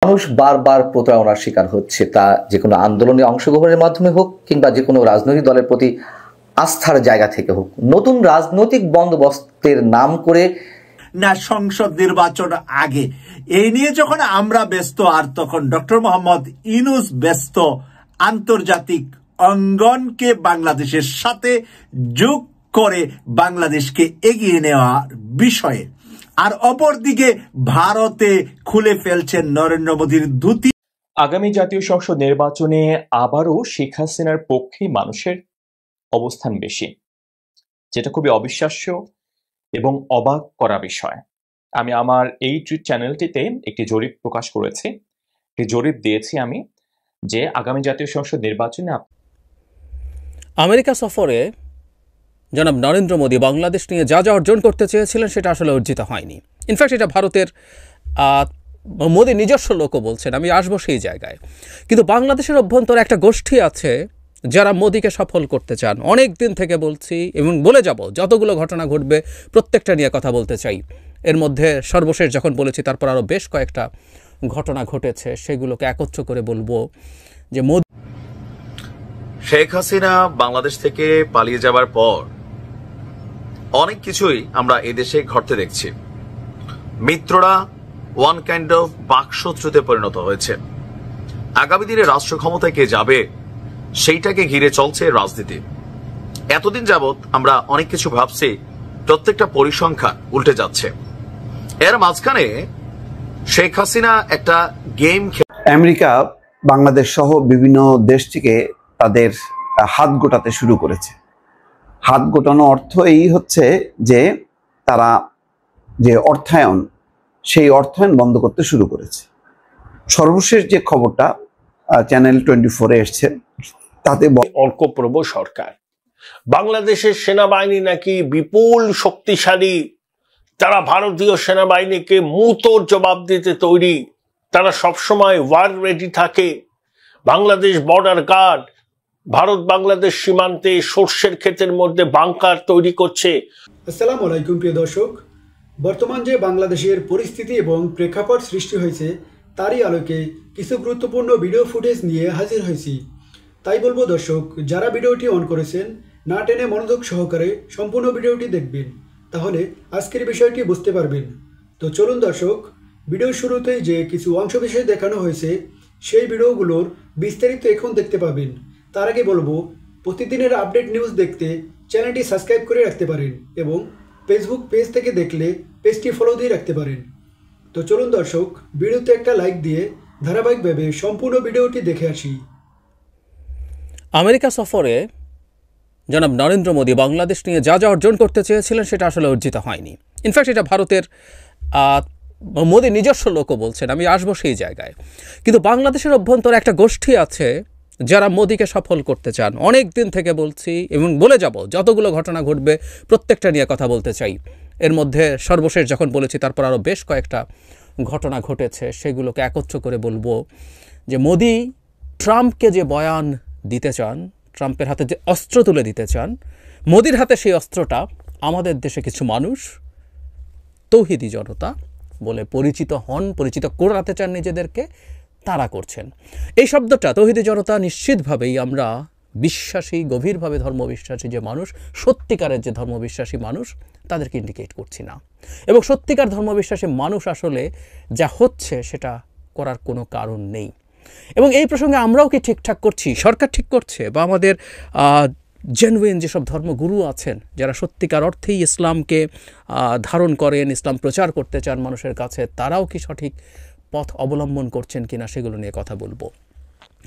মানুষ বারবার প্রতারণার শিকার হচ্ছে, তা যে কোনো আন্দোলনে অংশগ্রহণের মাধ্যমে হোক কিংবা যে কোনো রাজনৈতিক দলের প্রতি আস্থার জায়গা থেকে হোক। নতুন রাজনৈতিক বন্দোবস্তের নাম করে না সংসদ নির্বাচন আগে এই নিয়ে যখন আমরা ব্যস্ত, আর তখন ডক্টর মোহাম্মদ ইউনূস ব্যস্ত আন্তর্জাতিক অঙ্গনকে বাংলাদেশের সাথে যোগ করে বাংলাদেশকে এগিয়ে নেওয়ার বিষয়ে, আর অপরদিকে ভারতে খুলে ফেলছেন নরেন্দ্র মোদীর ধুতি। আগামী জাতীয় সংসদ নির্বাচনে আবারও শেখ হাসিনার পক্ষে মানুষের অবস্থান বেশি, যেটা খুবই অবিশ্বাস্য এবং অবাক করা বিষয়। আমি আমার এই চ্যানেলটিতে একটি জরিপ প্রকাশ করেছি, একটি জরিপ দিয়েছি আমি, যে আগামী জাতীয় সংসদ নির্বাচনে আমেরিকা সফরে জনাব নরেন্দ্র মোদী বাংলাদেশ নিয়ে যা যা অর্জন করতে চেয়েছিলেন সেটা আসলে অর্জিত হয়নি। ইনফ্যাক্ট এটা ভারতের মোদী নিজস্ব লোকও বলছেন, আমি আসবো সেই জায়গায়। কিন্তু বাংলাদেশের অভ্যন্তরে একটা গোষ্ঠী আছে যারা মোদীকে সফল করতে চান। অনেক দিন থেকে বলছি এবং বলে যাব, যতগুলো ঘটনা ঘটবে প্রত্যেকটা নিয়ে কথা বলতে চাই। এর মধ্যে সর্বশেষ যখন বলেছি তারপর আরও বেশ কয়েকটা ঘটনা ঘটেছে, সেগুলোকে একত্র করে বলবো। যে মোদী শেখ হাসিনা বাংলাদেশ থেকে পালিয়ে যাবার পর অনেক কিছুই আমরা এদেশে ঘটতে দেখছি। মিত্ররা ওয়ান কাইন্ড অফ বাকশত্রুতে পরিণত হয়েছে। আগামী দিনে রাষ্ট্র ক্ষমতায় কে যাবে সেইটাকে ঘিরে চলছে রাজনীতি। এতদিন যাবৎ আমরা অনেক কিছু ভাবছি, প্রত্যেকটা পরিসংখ্যান উল্টে যাচ্ছে। এর মাঝখানে শেখ হাসিনা একটা গেম আমেরিকা বাংলাদেশ সহ বিভিন্ন দেশ থেকে তাদের হাত গোটাতে শুরু করেছে। হাত গোটানো অর্থ এই হচ্ছে যে তারা যে অর্থায়ন, সেই অর্থায়ন বন্ধ করতে শুরু করেছে। সর্বশেষ যে খবরটা চ্যানেল 24-এ এসছে, তাতে ঐক্যপ্রভু সরকার, বাংলাদেশের সেনাবাহিনী নাকি বিপুল শক্তিশালী, তারা ভারতীয় সেনাবাহিনীকে মুহূর্তের জবাব দিতে তৈরি, তারা সবসময় ওয়ার রেডি থাকে। বাংলাদেশ বর্ডার গার্ড ভারত বাংলাদেশ সীমান্তে সর্ষের ক্ষেতের মধ্যে বাংকার তৈরি করছে। আসসালামু আলাইকুম প্রিয় দর্শক, বর্তমান যে বাংলাদেশের পরিস্থিতি এবং প্রেক্ষাপট সৃষ্টি হয়েছে তারই আলোকে কিছু গুরুত্বপূর্ণ ভিডিও ফুটেজ নিয়ে হাজির হয়েছি। তাই বলবো দর্শক, যারা ভিডিওটি অন করেছেন না টেনে মনোযোগ সহকারে সম্পূর্ণ ভিডিওটি দেখবেন, তাহলে আজকের বিষয়টি বুঝতে পারবেন। তো চলুন দর্শক, ভিডিওর শুরুতেই যে কিছু অংশ বিষয় দেখানো হয়েছে সেই ভিডিওগুলোর বিস্তারিত এখন দেখতে পাবেন। তার আগে বলবো, প্রতিদিনের আপডেট নিউজ দেখতে চ্যানেলটি সাবস্ক্রাইব করে রাখতে পারেন এবং ফেসবুক পেজ থেকে দেখলে পেজটি ফলো দিয়ে রাখতে পারেন। তো চলুন দর্শক, ভিডিওতে একটা লাইক দিয়ে ধারাবাহিকভাবে সম্পূর্ণ ভিডিওটি দেখে আসি। আমেরিকা সফরে জনাব নরেন্দ্র মোদী বাংলাদেশ নিয়ে যা যা অর্জন করতে চেয়েছিলেন সেটা আসলে অর্জিত হয়নি। ইনফ্যাক্ট এটা ভারতের মোদী নিজস্ব লোকও বলছেন, আমি আসবো সেই জায়গায়। কিন্তু বাংলাদেশের অভ্যন্তরে একটা গোষ্ঠী আছে যারা মোদীকে সফল করতে চান। অনেক দিন থেকে বলছি এবং বলে যাব, যতগুলো ঘটনা ঘটবে প্রত্যেকটা নিয়ে কথা বলতে চাই। এর মধ্যে সর্বশেষ যখন বলেছি তারপর আরও বেশ কয়েকটা ঘটনা ঘটেছে, সেগুলোকে একত্র করে বলবো। যে মোদী ট্রাম্পকে যে বয়ান দিতে চান, ট্রাম্পের হাতে যে অস্ত্র তুলে দিতে চান, মোদীর হাতে সেই অস্ত্রটা আমাদের দেশে কিছু মানুষ তৌহিদি জনতা বলে পরিচিত হন, পরিচিত করাতে চান নিজেদেরকে, তারা করছেন। এই শব্দটা তৌহিদি জনতা নিশ্চিতভাবেই আমরা বিশ্বাসী, গভীরভাবে ধর্মবিশ্বাসী যে মানুষ, সত্যিকারের যে ধর্মবিশ্বাসী মানুষ, তাদেরকে ইন্ডিকেট করছি না। এবং সত্যিকার ধর্মবিশ্বাসী মানুষ আসলে যা হচ্ছে সেটা করার কোনো কারণ নেই। এবং এই প্রসঙ্গে আমরাও কি ঠিকঠাক করছি, সরকার ঠিক করছে, বা আমাদের জেনুইন যেসব ধর্মগুরু আছেন যারা সত্যিকার অর্থেই ইসলামকে ধারণ করেন, ইসলাম প্রচার করতে চান মানুষের কাছে, তারাও কি সঠিক পথ অবলম্বন করছেন কিনা সেগুলো নিয়ে কথা বলবো।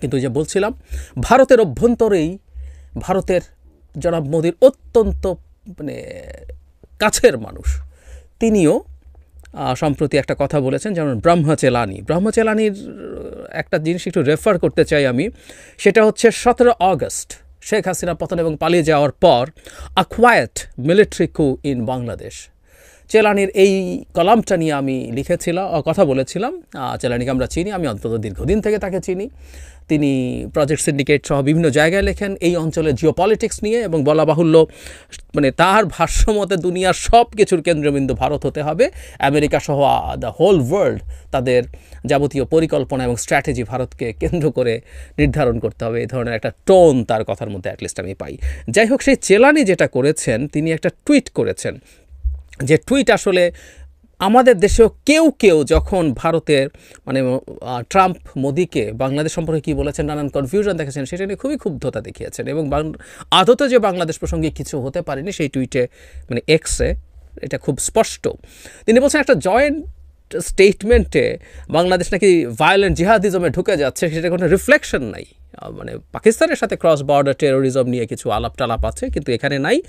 কিন্তু যে বলছিলাম, ভারতের অভ্যন্তরেই ভারতের জনাব মোদীর অত্যন্ত কাছের মানুষ, তিনিও সম্প্রতি একটা কথা বলেছেন, যেমন ব্রহ্মচেলানির একটা জিনিস একটু রেফার করতে চাই আমি। সেটা হচ্ছে 17 আগস্ট শেখ হাসিনা পতন এবং পালিয়ে যাওয়ার পর আ কোয়াইট মিলিটারি কু ইন বাংলাদেশ, চেলানির এই কলামটা নিয়ে আমি কথা বলেছিলাম। চেলানিকে আমরা চিনি, আমি অন্তত দীর্ঘদিন থেকে তাকে চিনি। তিনি প্রজেক্ট সিন্ডিকেট সহ বিভিন্ন জায়গায় লেখেন এই অঞ্চলের জিওপলিটিক্স নিয়ে, এবং বলা বাহুল্য মানে তার ভাষ্যমতে দুনিয়ার সব কিছুর কেন্দ্রবিন্দু ভারত হতে হবে, আমেরিকা সহ দ্য হোল ওয়ার্ল্ড তাদের যাবতীয় পরিকল্পনা এবং স্ট্র্যাটেজি ভারতকে কেন্দ্র করে নির্ধারণ করতে হবে, এই ধরনের একটা টোন তার কথার মধ্যে অ্যাটলিস্ট আমি পাই। যাই হোক, সেই চেলানি যেটা করেছেন, তিনি একটা টুইট করেছেন, যে টুইট আসলে আমাদের দেশেও কেউ যখন ভারতের মানে ট্রাম্প মোদিকে বাংলাদেশ সম্পর্কে কী বলেছেন, নানান কনফিউশন দেখেছেন, সেটা নিয়ে খুবই ক্ষুব্ধতা দেখিয়েছেন, এবং আদতে যে বাংলাদেশ প্রসঙ্গে কিছু হতে পারেনি সেই টুইটে মানে এক্সে এটা খুব স্পষ্ট। তিনি বলছেন একটা জয়েন্ট স্টেটমেন্টে বাংলাদেশ নাকি ভায়োলেন্ট জিহাদিজমে ঢুকে যাচ্ছে, সেটা কোনো রিফ্লেকশন নাই। মানে পাকিস্তানের সাথে ক্রস বর্ডার টেরোরিজম নিয়ে কিছু আলাপ টালাপ আছে, কিন্তু এখানে নাই।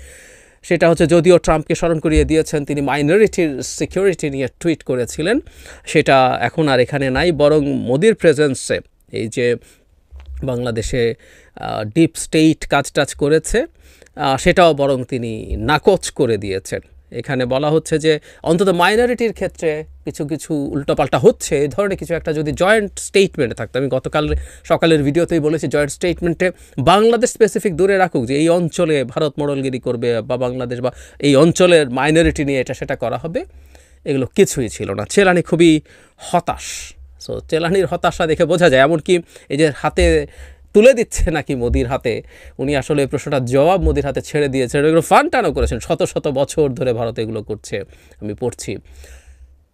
সেটা হচ্ছে, যদিও ট্রাম্পকে স্মরণ করিয়ে দিয়েছেন, তিনি মাইনরিটির সিকিউরিটি নিয়ে টুইট করেছিলেন, সেটা এখন আর এখানে নাই, বরং মোদির প্রেজেন্সে এই যে বাংলাদেশে ডিপ স্টেট কাজ করেছে সেটাও বরং তিনি নাকচ করে দিয়েছেন। এখানে বলা হচ্ছে যে অন্তত মাইনরিটির ক্ষেত্রে কিছু উল্টোপাল্টা হচ্ছে, এই ধরনের কিছু একটা যদি জয়েন্ট স্টেটমেন্টে থাকতো। আমি গতকাল সকালের ভিডিওতেই বলেছি, জয়েন্ট স্টেটমেন্টে বাংলাদেশ স্পেসিফিক দূরে রাখুক, যে এই অঞ্চলে ভারত মোড়লগিরি করবে বা বাংলাদেশ বা এই অঞ্চলের মাইনরিটি নিয়ে এটা সেটা করা হবে, এগুলো কিছুই ছিল না। চেলানি খুবই হতাশ। সো চেলানির হতাশা দেখে বোঝা যায়, এমনকি এই যে হাতে তুলে দিচ্ছে নাকি মোদির হাতে, উনি আসলে এই প্রশ্নটার জবাব মোদির হাতে ছেড়ে দিয়েছেন, এগুলো ফান্টানো করেছেন, শত বছর ধরে ভারত এগুলো করছে, আমি পড়ছি।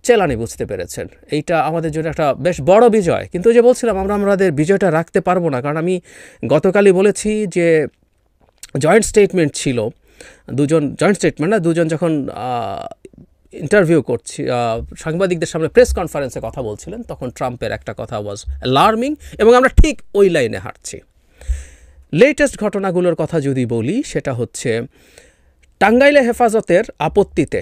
চেলানি বুঝতে পেরেছেন এইটা আমাদের জন্য একটা বেশ বড় বিজয়। কিন্তু যে বলছিলাম, আমাদের বিজয়টা রাখতে পারবো না, কারণ আমি গতকালই বলেছি যে জয়েন্ট স্টেটমেন্ট ছিল, দুজন যখন ইন্টারভিউ করছি, সাংবাদিকদের সামনে প্রেস কনফারেন্সে কথা বলছিলেন, তখন ট্রাম্পের একটা কথা ওয়াজ অ্যালার্মিং, এবং আমরা ঠিক ওই লাইনে হাঁটছি। লেটেস্ট ঘটনাগুলোর কথা যদি বলি, সেটা হচ্ছে টাঙ্গাইলে হেফাজতের আপত্তিতে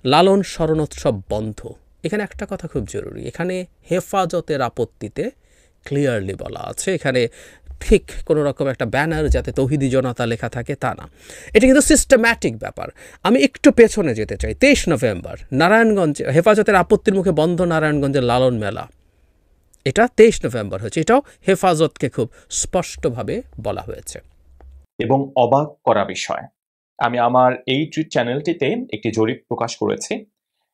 লালন স্মরণোৎসব বন্ধ। এখানে একটা কথা খুব জরুরি, এখানে হেফাজতের আপত্তিতে ক্লিয়ারলি বলা আছে, এখানে ঠিক কোনো রকম একটা ব্যানার যাতে তৌহিদি জনতা লেখা থাকে তা না, এটা কিন্তু সিস্টেম্যাটিক ব্যাপার। আমি একটু পেছনে যেতে চাই। 23 নভেম্বর নারায়ণগঞ্জে হেফাজতের আপত্তির মুখে বন্ধ নারায়ণগঞ্জের লালন মেলা, এটা 23 নভেম্বর হয়েছে, এটাও হেফাজতকে খুব স্পষ্টভাবে বলা হয়েছে। এবং অবাক করা বিষয়, আমি আমার এই চ্যানেলটিতে একটি জরিপ প্রকাশ করেছি,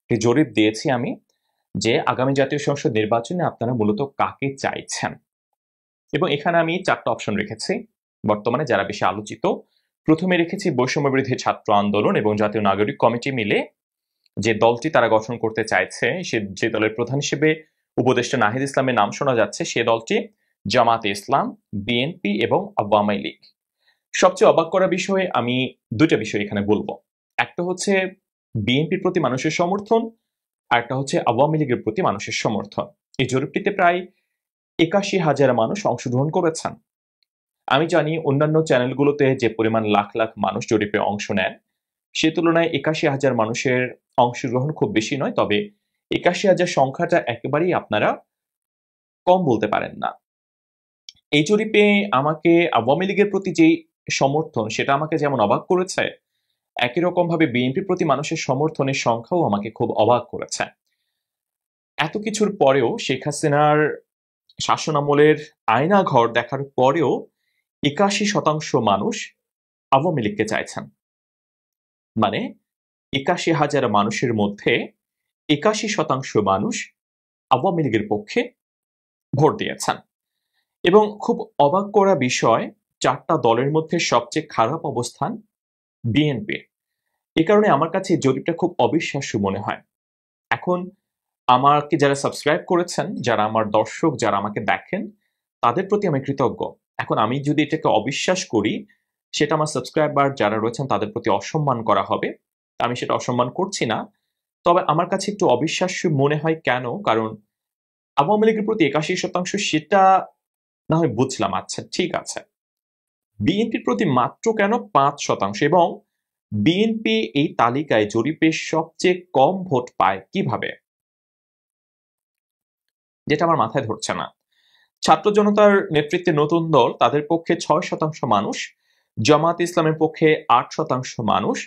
একটি জরিপ দিয়েছি আমি, যে আগামী জাতীয় সংসদ নির্বাচনে আপনারা মূলত কাকে চাইছেন, এবং এখানে আমি 4টা অপশন রেখেছি বর্তমানে যারা বেশি আলোচিত। প্রথমে রেখেছি বৈষম্য বিরোধী ছাত্র আন্দোলন এবং জাতীয় নাগরিক কমিটি মিলে যে দলটি তারা গঠন করতে চাইছে, যে দলের প্রধান হিসেবে উপদেষ্টা নাহিদ ইসলামের নাম শোনা যাচ্ছে, সে দলটি জামাতে ইসলাম, বিএনপি এবং আওয়ামী লীগ। সবচেয়ে অবাক করা বিষয়ে আমি 2টা বিষয় এখানে বলবো। একটা হচ্ছে বিএনপির প্রতি মানুষের সমর্থন, আর একটা হচ্ছে আওয়ামী লীগের প্রতি মানুষের সমর্থন। এই জরিপটিতে প্রায় 81,000 মানুষ অংশগ্রহণ করেছেন। আমি জানি অন্যান্য চ্যানেলগুলোতে যে পরিমাণ লাখ লাখ মানুষ জরিপে অংশ নেন, সে তুলনায় 81,000 মানুষের অংশগ্রহণ খুব বেশি নয়, তবে 81,000 সংখ্যাটা একেবারেই আপনারা কম বলতে পারেন না। এই জরিপে আমাকে আওয়ামী লীগের প্রতি যেই সমর্থন, সেটা আমাকে যেমন অবাক করেছে, একই রকম ভাবে বিএনপির প্রতি মানুষের সমর্থনের সংখ্যাও আমাকে খুব অবাক করেছে। এত কিছুর পরেও, শেখ হাসিনার শাসনামলের আয়নাঘর দেখার পরেও 81% মানুষ আওয়ামী লীগকে চাইছেন। মানে 81,000 মানুষের মধ্যে 81% মানুষ আওয়ামী লীগের পক্ষে ভোট দিয়েছেন। এবং খুব অবাক করা বিষয়, 4টা দলের মধ্যে সবচেয়ে খারাপ অবস্থান বিএনপির। এই কারণে আমার কাছে এই জরিপটা খুব অবিশ্বাস্য মনে হয়। এখন আমাকে যারা সাবস্ক্রাইব করেছেন, যারা আমার দর্শক, যারা আমাকে দেখেন, তাদের প্রতি আমি কৃতজ্ঞ। এখন আমি যদি এটাকে অবিশ্বাস করি, সেটা আমার সাবস্ক্রাইবার যারা রয়েছেন তাদের প্রতি অসম্মান করা হবে। আমি সেটা অসম্মান করছি না, তবে আমার কাছে একটু অবিশ্বাস্য মনে হয়। কেন? কারণ আওয়ামী লীগের প্রতি 81%, সেটা না হয় বুঝলাম, আচ্ছা ঠিক আছে। বিএনপির প্রতি মাত্র কেন 5%? এবং বিএনপি এই তালিকায় জরিপে সবচেয়ে কম ভোট পায় কিভাবে, যেটা আমার মাথায় ধরছে না। ছাত্র জনতার নেতৃত্বে নতুন দল, তাদের পক্ষে 6% মানুষ, জামাত ইসলামের পক্ষে 8% মানুষ,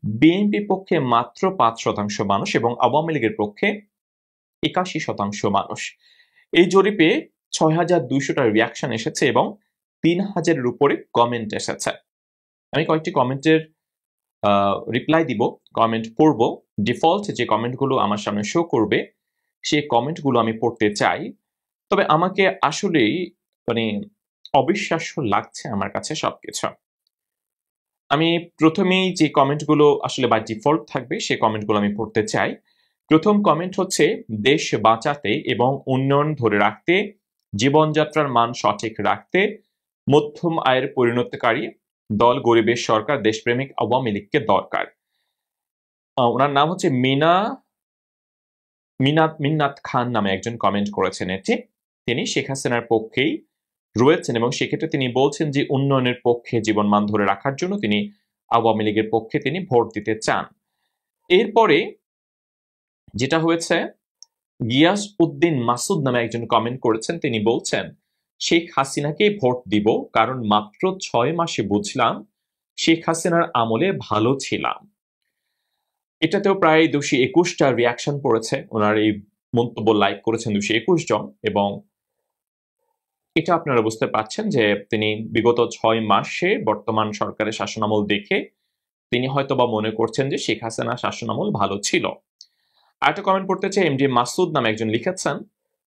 বিএনপির পক্ষে মাত্র 5% মানুষ এবং আওয়ামী লীগের পক্ষে 81% মানুষ। এই জরিপে 6,200টা রিয়াকশন এসেছে এবং 3,000-এর উপরে কমেন্ট এসেছে। আমি কয়েকটি কমেন্টের রিপ্লাই দিব, কমেন্ট পড়ব। ডিফল্ট যে কমেন্টগুলো আমার সামনে শো করবে সেই কমেন্টগুলো আমি পড়তে চাই। তবে আমাকে আসলেই অবিশ্বাস্য লাগছে আমার কাছে সবকিছু। আমি প্রথমেই যে কমেন্টগুলো আসলে বাই ডিফল্ট থাকবে সেই কমেন্টগুলো আমি পড়তে চাই। প্রথম কমেন্ট হচ্ছে, দেশ বাঁচাতে এবং উন্নয়ন ধরে রাখতে, জীবনযাত্রার মান সঠিক রাখতে মধ্যম আয়ের পরিণতকারী দল গরিবের সরকার দেশপ্রেমিক আওয়ামী লীগকে দরকার। ওনার নাম হচ্ছে মিন্নাত খান নামে একজন কমেন্ট করেছেন এটি। তিনি শেখ হাসিনার পক্ষেই রয়েছেন এবং সেক্ষেত্রে তিনি বলছেন যে উন্নয়নের পক্ষে, জীবনমান ধরে রাখার জন্য তিনি আওয়ামী লীগের পক্ষে তিনি ভোট দিতে চান। এরপরে যেটা হয়েছে, গিয়াস উদ্দিন মাসুদ নামে একজন কমেন্ট করেছেন। তিনি বলছেন, শেখ হাসিনাকে ভোট দিব কারণ মাত্র 6 মাসে বুঝলাম শেখ হাসিনার আমলে ভালো ছিলাম। এটাতেও প্রায় 221টা রিয়াকশন পড়েছে। ওনার এই মন্তব্য লাইক করেছেন 221 জন এবং এটা আপনারা বুঝতে পারছেন যে তিনি বিগত 6 মাসে বর্তমান সরকারের শাসনামল দেখে তিনি হয়তোবা মনে করছেন যে শেখ হাসিনার শাসনামল ভালো ছিল। আরেকটা কমেন্ট পড়তে চাই, এমডি মাসুদ নামে একজন লিখেছেন,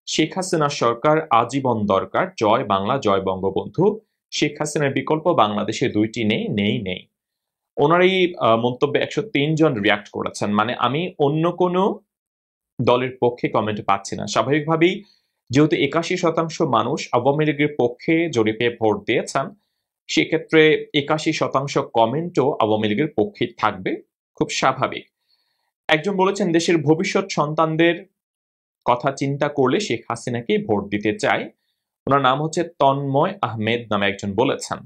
শেখ হাসিনার সরকার আজীবন দরকার, জয় বাংলা, জয় বঙ্গবন্ধু। শেখ হাসিনার বিকল্প বাংলাদেশে 2টি নেই। ওনার এই মন্তব্যে 103 জন রিয়াক্ট করেছেন। মানে আমি অন্য কোনো দলের পক্ষে কমেন্ট পাচ্ছি না। স্বাভাবিকভাবেই যেহেতু 81% মানুষ আওয়ামী লীগের পক্ষে জরিপে ভোট দিয়েছেন, সেক্ষেত্রে 81% কমেন্টও আওয়ামী লীগের পক্ষে থাকবে, খুব স্বাভাবিক। একজন বলেছেন, দেশের ভবিষ্যৎ সন্তানদের কথা চিন্তা করলে শেখ হাসিনাকে ভোট দিতে চাই। ওনার নাম হচ্ছে তন্ময় আহমেদ নামে একজন বলেছেন।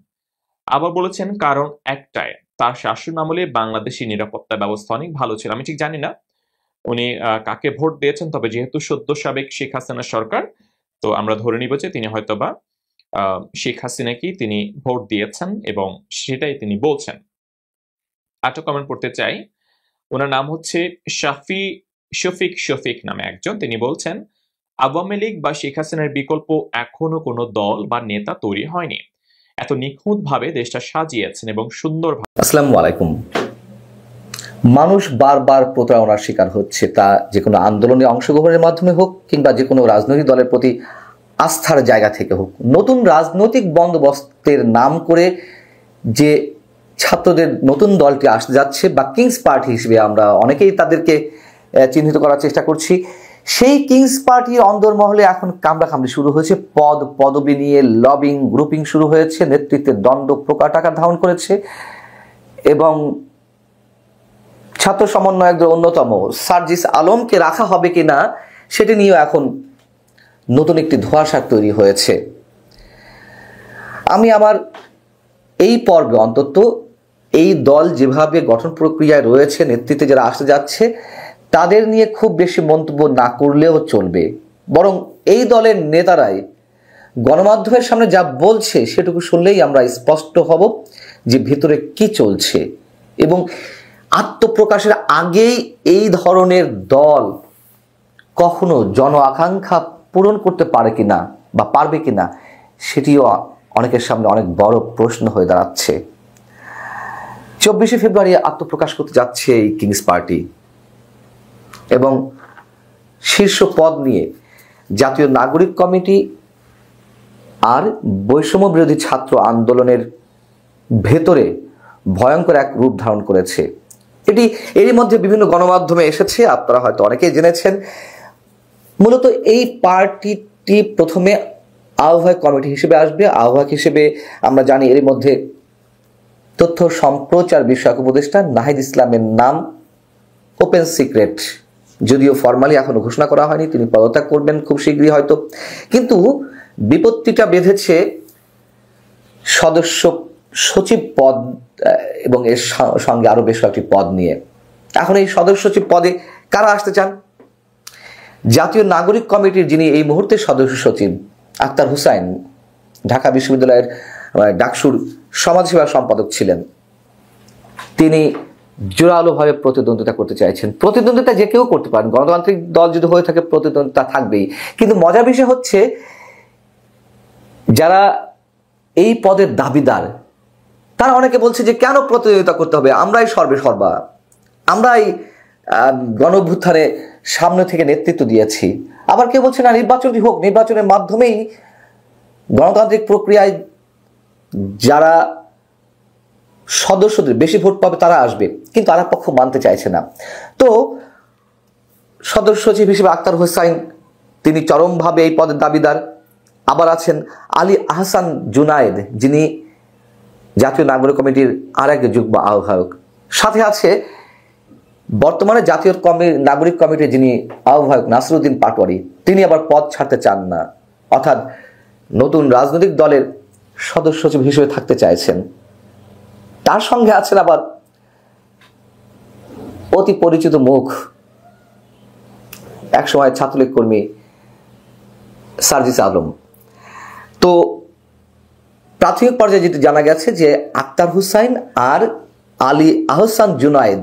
আবার বলেছেন, কারণ একটাই, তার শাসন আমলে বাংলাদেশি নিরাপত্তা ব্যবস্থা অনেক ভালো ছিল। আমি ঠিক জানি না উনি কাকে ভোট দিয়েছেন, তবে যেহেতু সদ্য সাবেক শেখ হাসিনা সরকার, তো আমরা ধরে নিব যে তিনি হয়তোবা শেখ হাসিনাকেই তিনি ভোট দিয়েছেন এবং সেটাই তিনি বলছেন। আরেকটা কমেন্ট পড়তে চাই, ওনার নাম হচ্ছে শফিক নামে একজন। তিনি বলছেন, আওয়ামী লীগ বা শেখ হাসিনার বিকল্প এখনো কোনো দল বা নেতা তৈরি হয়নি। এত নিখুঁত ভাবে দেশটা সাজিয়েছেন এবং সুন্দর। আসসালামু আলাইকুম। মানুষ বারবার প্রতারণার শিকার হচ্ছে, তা যে কোনো আন্দোলনে অংশগ্রহণের মাধ্যমে হোক কিংবা যে কোনো রাজনৈতিক দলের প্রতি আস্থার জায়গা থেকে হোক। নতুন রাজনৈতিক বন্দোবস্তের নাম করে যে ছাত্রদের নতুন দলটি আসতে যাচ্ছে বা কিংস পার্টি হিসেবে আমরা অনেকেই তাদেরকে চিহ্নিত করার চেষ্টা করছি, সেই কিংস পার্টির অন্দরমহলে এখন কামড়াকামড়ি শুরু হয়েছে। পদবি নিয়ে লবিং গ্রুপিং শুরু হয়েছে, নেতৃত্বের দণ্ড প্রকাট আকার ধারণ করেছে এবং ছাত্র সমন্বয়কদের অন্যতম সার্জিস আলমকে রাখা হবে কিনা সেটি নিয়েও এখন নতুন একটি ধোঁয়াশা তৈরি হয়েছে। আমি আমার এই পর্বে অন্তত এই দল যেভাবে গঠন প্রক্রিয়ায় রয়েছে, নেতৃত্বে যারা আসতে যাচ্ছে তাদের নিয়ে খুব বেশি মন্তব্য না করলেও চলবে, বরং এই দলের নেতারাই গণমাধ্যমের সামনে যা বলছে সেটুকু শুনলেই আমরা স্পষ্ট হব যে ভিতরে কি চলছে এবং আত্মপ্রকাশের আগেই এই ধরনের দল কখনো জন আকাঙ্ক্ষা পূরণ করতে পারে কিনা বা পারবে কিনা সেটিও অনেকের সামনে অনেক বড় প্রশ্ন হয়ে দাঁড়াচ্ছে। 24শে ফেব্রুয়ারি আত্মপ্রকাশ করতে যাচ্ছে এই কিংস পার্টি এবং শীর্ষ পদ নিয়ে জাতীয় নাগরিক কমিটি আর বৈষম্য বিরোধী ছাত্র আন্দোলনের ভেতরে ভয়ঙ্কর এক রূপ ধারণ করেছে। এরই মধ্যে বিভিন্ন গণমাধ্যমে এসেছে, আপনারা হয়তো অনেকেই জেনেছেন। মূলত এই পার্টিটি প্রথমে আহ্বায়ক কমিটি হিসেবে আসবে। আহ্বায়ক হিসেবে আমরা জানি এরই মধ্যে তথ্য সম্প্রচার বিষয়ক উপদেষ্টা নাহিদ ইসলামের নাম ওপেন সিক্রেট, যদিও ফরমালি এখনো ঘোষণা করা হয়নি, তিনি পদত্যাগ করবেন খুব শীঘ্রই হয়তো। কিন্তু বিপত্তিটা বেঁধেছে সদস্য সচিব পদ এবং এর সঙ্গে আরো বেশ কয়েকটি পদ নিয়ে। এখন এই সদস্য সচিব পদে কারা আসতে চান? জাতীয় নাগরিক কমিটির যিনি এই মুহূর্তে সদস্য সচিব আক্তার হুসাইন, ঢাকা বিশ্ববিদ্যালয়ের ডাকসুর সমাজসেবা সম্পাদক ছিলেন, তিনি জোরালোভাবে প্রতিদ্বন্দ্বিতা করতে চাইছেন। প্রতিদ্বন্দ্বিতা যে কেউ করতে পারেন, গণতান্ত্রিক দল যদি হয়ে থাকে প্রতিদ্বন্দ্বিতা থাকবেই। কিন্তু মজার বিষয় হচ্ছে যারা এই পদের দাবিদার তারা অনেকে বলছে যে কেন প্রতিদ্বন্দ্বিতা করতে হবে, আমরাই সর্বা, আমরাই গণঅভ্যুত্থানে সামনে থেকে নেতৃত্ব দিয়েছি। আবার কেউ বলছে না, নির্বাচনই হোক, নির্বাচনের মাধ্যমেই গণতান্ত্রিক প্রক্রিয়ায় যারা সদস্যদের বেশি ভোট পাবে তারা আসবে, কিন্তু আরেক পক্ষ মানতে চাইছে না। তো সদস্য সচিব হিসেবে আক্তার হোসাইন তিনি চরমভাবে এই পদের দাবিদার। আবার আছেন আলী আহসান জুনায়েদ, যিনি জাতীয় নাগরিক কমিটির আরেক যুগ্ম আহ্বায়ক। সাথে আছে বর্তমানে জাতীয় নাগরিক কমিটির যিনি আহ্বায়ক নাসিরউদ্দিন পাটোয়ারি, তিনি আবার পদ ছাড়তে চান না, অর্থাৎ নতুন রাজনৈতিক দলের সদস্য সচিব হিসেবে থাকতে চাইছেন। তার সঙ্গে আছেন আবার অতি পরিচিত মুখ, একসময় ছাত্রলীগ কর্মী সার্জিস আলম। তো প্রাথমিক পর্যায়ে যেটি জানা গেছে যে আক্তার হুসাইন আর আলী আহসান জুনায়েদ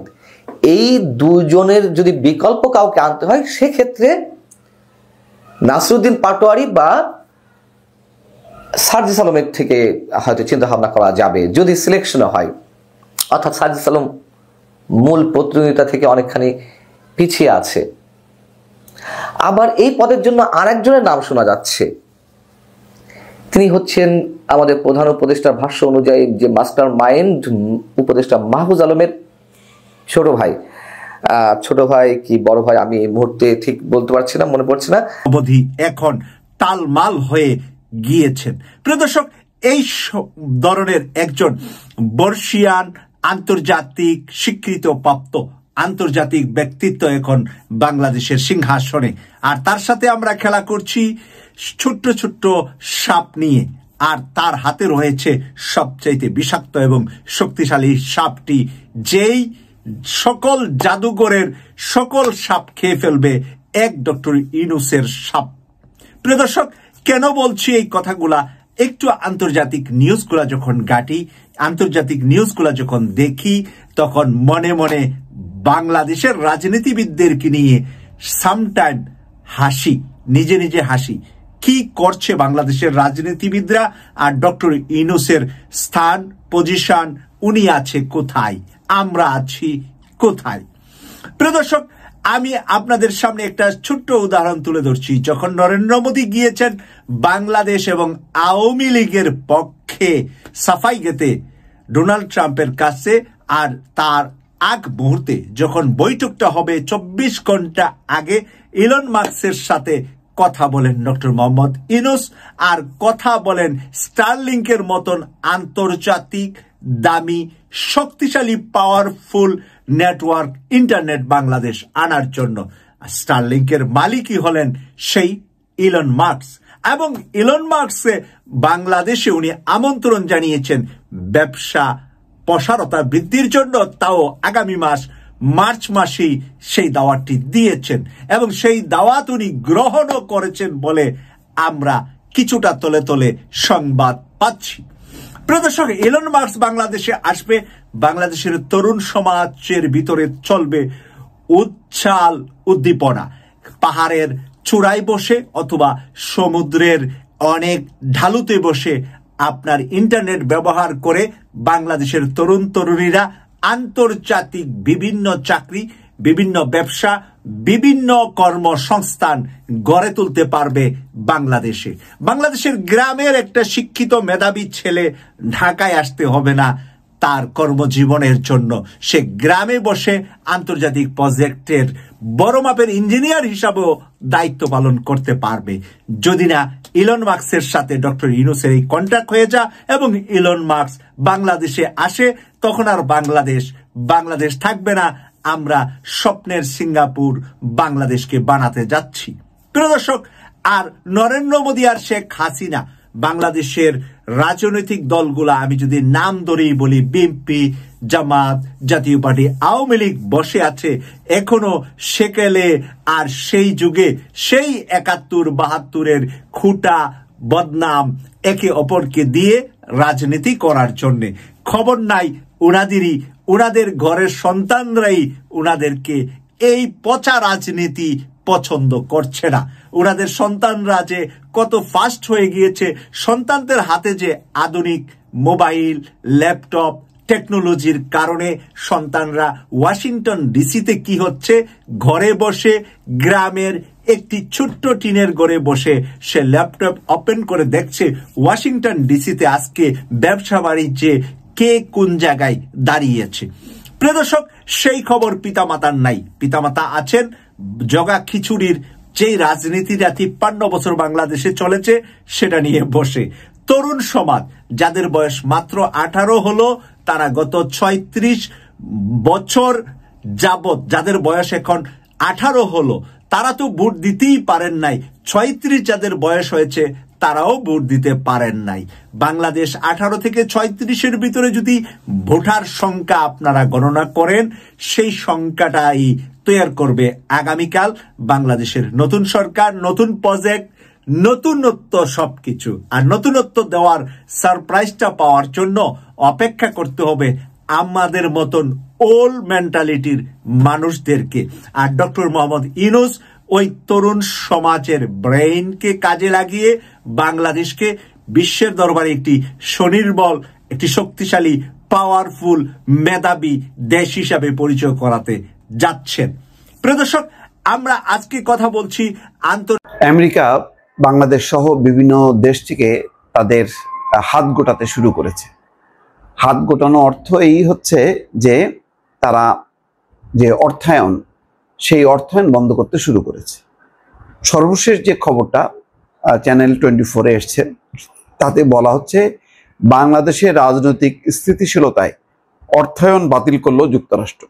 এই দুজনের যদি বিকল্প কাউকে আনতে হয় সেক্ষেত্রে নাসিরউদ্দিন পাটোয়ারি বা সার্জিস আলমের থেকে হয়তো চিন্তা ভাবনা করা যাবে যদি সিলেকশন হয়। অর্থাৎ সার্জিস আলম মূল প্রতিদ্বন্দ্বিতা থেকে অনেকখানি পিছিয়ে আছে। আবার এই পদের জন্য আরেকজনের নাম শোনা যাচ্ছে, তিনি হচ্ছেন আমাদের প্রধান উপদেষ্টার ভাষ্য অনুযায়ী যে মাস্টার মাইন্ড উপদেষ্টা মাহফুজ আলমের ছোট ভাই কি বড় ভাই আমি এই মুহূর্তে ঠিক বলতে পারছি না, মনে পড়ছে না। অবধি এখন টালমাল হয়ে গিয়েছেন। প্রিয় দর্শক, এই ধরনের একজন বর্ষিয়ান আন্তর্জাতিক স্বীকৃত প্রাপ্ত আন্তর্জাতিক ব্যক্তিত্ব এখন বাংলাদেশের সিংহাসনে, আর তার সাথে আমরা খেলা করছি ছোট্ট ছোট্ট সাপ নিয়ে, আর তার হাতে রয়েছে সবচাইতে বিষাক্ত এবং শক্তিশালী সাপটি, যেই সকল জাদুঘরের সকল সাপ খেয়ে ফেলবে, এক ডক্টর ইউনূসের সাপ। প্রিয় দর্শক, কেন বলছি এই কথাগুলা? একটু আন্তর্জাতিক নিউজগুলা যখন ঘাঁটি, আন্তর্জাতিক নিউজগুলা যখন দেখি, তখন মনে মনে বাংলাদেশের রাজনীতিবিদদেরকে নিয়ে সামটাইম হাসি, নিজে নিজে হাসি। কি করছে বাংলাদেশের রাজনীতিবিদরা, আর ডক্টর ইউনূসের স্থান, পজিশন, উনি আছে কোথায়, আমরা আছি কোথায়? প্রিয় দর্শক, আমি আপনাদের সামনে একটা ছোট্ট উদাহরণ তুলে ধরছি। যখন নরেন্দ্র মোদী গিয়েছেন বাংলাদেশ এবং আওয়ামী লীগের পক্ষে সাফাই গেতে ডোনাল্ড ট্রাম্পের কাছে, আর তার আগ মুহূর্তে যখন বৈঠকটা হবে 24 ঘন্টা আগে ইলন মাস্কের সাথে কথা বলেন ডক্টর মোহাম্মদ ইউনূস, আর কথা বলেন স্টারলিংকের মতন আন্তর্জাতিক দামি শক্তিশালী পাওয়ারফুল নেটওয়ার্ক ইন্টারনেট বাংলাদেশ আনার জন্য। স্টারলিংকের মালিকই হলেন সেই ইলন মাস্ক, এবং ইলন মাস্ককে বাংলাদেশে উনি আমন্ত্রণ জানিয়েছেন ব্যবসা প্রসারতা বৃদ্ধির জন্য, তাও আগামী মার্চ মাসেই সেই দাওয়াতটি দিয়েছেন, এবং সেই দাওয়াত উনি গ্রহণও করেছেন বলে আমরা কিছুটা তলে তলে সংবাদ পাচ্ছি। প্রিয় দর্শক, ইলন মাস্ক বাংলাদেশে আসবে, বাংলাদেশের তরুণ সমাজের ভিতরে চলবে উচ্ছ্বাল উদ্দীপনা। পাহাড়ের চূড়ায় বসে অথবা সমুদ্রের অনেক ঢালুতে বসে আপনার ইন্টারনেট ব্যবহার করে বাংলাদেশের তরুণ তরুণীরা আন্তর্জাতিক বিভিন্ন চাকরি, বিভিন্ন ব্যবসা, বিভিন্ন কর্মসংস্থান গড়ে তুলতে পারবে বাংলাদেশে। বাংলাদেশের গ্রামের একটা শিক্ষিত মেধাবী ছেলে ঢাকায় আসতে হবে না তার কর্মজীবনের জন্য, সে গ্রামে বসে আন্তর্জাতিক প্রজেক্টের বড় মাপের ইঞ্জিনিয়ার হিসাবেও দায়িত্ব পালন করতে পারবে, যদি না ইলন মাস্কের সাথে ডক্টর ইউনূসের এই কন্ট্রাক্ট হয়ে যায় এবং ইলন মাস্ক বাংলাদেশে আসে। তখন আর বাংলাদেশ থাকবে না, আমরা স্বপ্নের সিঙ্গাপুর বাংলাদেশকে বানাতে যাচ্ছি। প্রিয় দর্শক, আর নরেন্দ্র মোদী আর শেখ হাসিনা, বাংলাদেশের রাজনৈতিক দলগুলা আমি যদি নাম ধরেই বলি, বিএনপি, জামাত, জাতীয় পার্টি, আওয়ামী লীগ বসে আছে এখনো সেকেলে, আর সেই যুগে সেই 71-72-এর খুঁটা বদনাম একে অপরকে দিয়ে রাজনীতি করার জন্য। খবর নাই ওনাদেরই ওনাদের ঘরের সন্তানরাই ওনাদেরকে এই পচা রাজনীতি পছন্দ করছে না। ওনাদের সন্তানরা যে কত ফাস্ট হয়ে গিয়েছে, সন্তানদের হাতে যে আধুনিক মোবাইল, ল্যাপটপ, টেকনোলজির কারণে সন্তানরা ওয়াশিংটন ডিসিতে কি হচ্ছে, ঘরে বসে গ্রামের একটি ছোট্ট টিনের ঘরে বসে সে ল্যাপটপ ওপেন করে দেখছে ওয়াশিংটন ডিসিতে আজকে ব্যবসা বাণিজ্যে কে কোন জায়গায় দাঁড়িয়েছে। প্রিয় দর্শক, সেই খবর পিতামাতার নাই। পিতামাতা আছেন জগা খিচুড়ির যেই রাজনীতিটা 53 বছর বাংলাদেশে চলেছে সেটা নিয়ে বসে। তরুণ সমাজ যাদের বয়স মাত্র 18 হলো, তারা গত 36 বছর যাবত, যাদের বয়স এখন 18 হলো, তারা তো ভোট দিতেই পারেন নাই। 36 যাদের বয়স হয়েছে তারাও ভোট দিতে পারেন নাই। বাংলাদেশ 18 থেকে 36-এর ভিতরে যদি ভোটার সংখ্যা আপনারা গণনা করেন, সেই সংখ্যাটাই তৈরি করবে আগামীকাল বাংলাদেশের নতুন সরকার, নতুন প্রজেক্ট, নতুনত্ব সবকিছু। আর নতুনত্ব দেওয়ার সারপ্রাইজটা পাওয়ার জন্য অপেক্ষা করতে হবে আমাদের মতন ওল্ড মেন্টালিটির মানুষদেরকে। আর ডক্টর মোহাম্মদ ইউনূস ওই তরুণ সমাজের ব্রেইনকে কাজে লাগিয়ে বাংলাদেশকে বিশ্বের দরবারে একটি স্বনির্ভর, একটি শক্তিশালী, পাওয়ারফুল, মেধাবী দেশ হিসাবে পরিচয় করাতে যাচ্ছেন। প্রিয় দর্শক, আমরা আজকে কথা বলছি আমেরিকা বাংলাদেশ সহ বিভিন্ন দেশ থেকে তাদের হাত গোটাতে শুরু করেছে। হাত গোটানো অর্থ এই হচ্ছে যে তারা যে অর্থায়ন, সেই অর্থায়ন বন্ধ করতে শুরু করেছে। সর্বশেষ যে খবরটা চ্যানেল 24-এ এসছে, তাতে বলা হচ্ছে বাংলাদেশের রাজনৈতিক স্থিতিশীলতায় অর্থায়ন বাতিল করলো যুক্তরাষ্ট্র।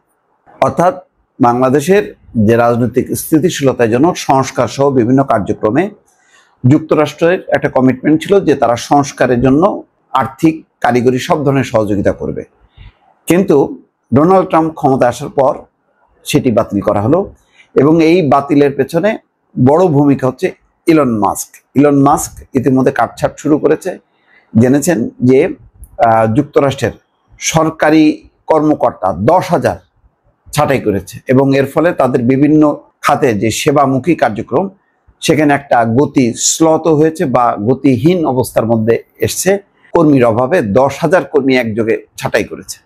অর্থাৎ বাংলাদেশের যে রাজনৈতিক স্থিতিশীলতার জন্য সংস্কার সহ বিভিন্ন কার্যক্রমে যুক্তরাষ্ট্রের একটা কমিটমেন্ট ছিল যে তারা সংস্কারের জন্য আর্থিক, কারিগরি সব ধরনের সহযোগিতা করবে। কিন্তু ডোনাল্ড ট্রাম্প ক্ষমতা আসার পর সেটি বাতিল করা হলো, এবং এই বাতিলের পেছনে বড় ভূমিকা হচ্ছে ইলন মাস্ক। ইলন মাস্ক ইতিমধ্যে কাটছাট শুরু করেছে। জেনেছেন যে যুক্তরাষ্ট্রের সরকারি কর্মকর্তা 10,000 ছাঁটাই করেছে, এবং এর ফলে তাদের বিভিন্ন খাতে যে সেবামুখী কার্যক্রম, সেখানে একটা গতি শ্লথ হয়েছে বা গতিহীন অবস্থার মধ্যে এসছে। কর্মীর অভাবে 10,000 কর্মী একযোগে ছাঁটাই করেছে।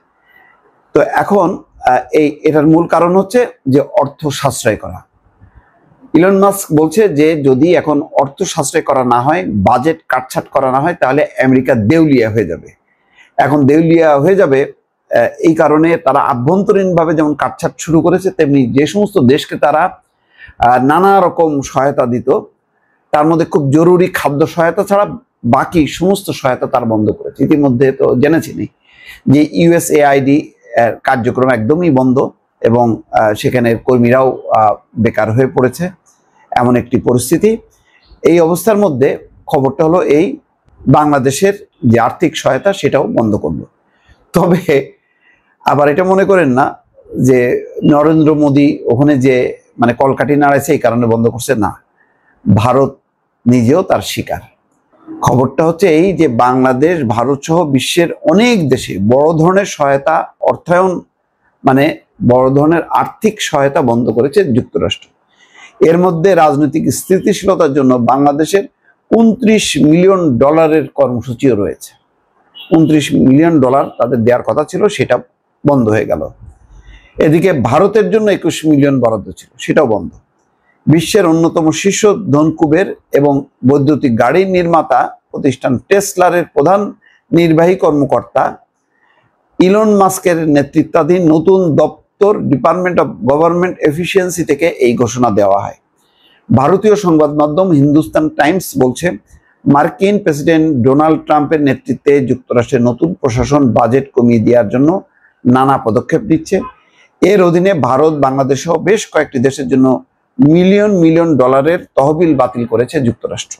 তো এখন এটার মূল কারণ হচ্ছে যে অর্থ সাশ্রয় করা। ইলন মাস্ক বলছে যে যদি এখন অর্থ সাশ্রয় করা না হয়, বাজেট কাটছাট করা না হয়, তাহলে আমেরিকা দেউলিয়া হয়ে যাবে। এখন দেউলিয়া হয়ে যাবে এই কারণে তারা আভ্যন্তরীণভাবে যেমন কাটছাট শুরু করেছে, তেমনি যে সমস্ত দেশকে তারা নানা রকম সহায়তা দিত, তার মধ্যে খুব জরুরি খাদ্য সহায়তা ছাড়া বাকি সমস্ত সহায়তা তার বন্ধ করেছে। ইতিমধ্যে তো জেনেছিনি যে ইউএসএআইডি কার্যক্রম একদমই বন্ধ, এবং সেখানে কর্মীরাও বেকার হয়ে পড়েছে, এমন একটি পরিস্থিতি। এই অবস্থার মধ্যে খবরটা হলো এই বাংলাদেশের যে আর্থিক সহায়তা সেটাও বন্ধ করলো। তবে আবার এটা মনে করেন না যে নরেন্দ্র মোদী ওখানে যে মানে কলকাঠি নাড়াইছে এই কারণে বন্ধ করছে, না, ভারত নিজেও তার শিকার। খবরটা হচ্ছে এই যে বাংলাদেশ, ভারত সহ বিশ্বের অনেক দেশে বড় ধরনের সহায়তা, অর্থায়ন মানে বড় ধরনের আর্থিক সহায়তা বন্ধ করেছে যুক্তরাষ্ট্র। এর মধ্যে রাজনৈতিক স্থিতিশীলতার জন্য বাংলাদেশের $29 মিলিয়ন কর্মসূচিও রয়েছে। $29 মিলিয়ন তাদের দেওয়ার কথা ছিল, সেটা বন্ধ হয়ে গেল। এদিকে ভারতের জন্য 21 মিলিয়ন বরাদ্দ ছিল, সেটাও বন্ধ। বিশ্বের অন্যতম শীর্ষ ধনকুবের এবং বৈদ্যুতিক গাড়ির নির্মাতা প্রতিষ্ঠান টেসলারের প্রধান নির্বাহী কর্মকর্তা ইলন মাস্কের নেতৃত্বাধীন নতুন দপ্তর ডিপার্টমেন্ট অফ গভর্নমেন্ট এফিসিয়েন্সি থেকে এই ঘোষণা দেওয়া হয়। ভারতীয় সংবাদ মাধ্যম হিন্দুস্তান টাইমস বলছে, মার্কিন প্রেসিডেন্ট ডোনাল্ড ট্রাম্পের নেতৃত্বে যুক্তরাষ্ট্রের নতুন প্রশাসন বাজেট কমিয়ে দেওয়ার জন্য নানা পদক্ষেপ নিচ্ছে। এর অধীনে ভারত, বাংলাদেশ সহ বেশ কয়েকটি দেশের জন্য মিলিয়ন মিলিয়ন ডলারের তহবিল বাতিল করেছে যুক্তরাষ্ট্র।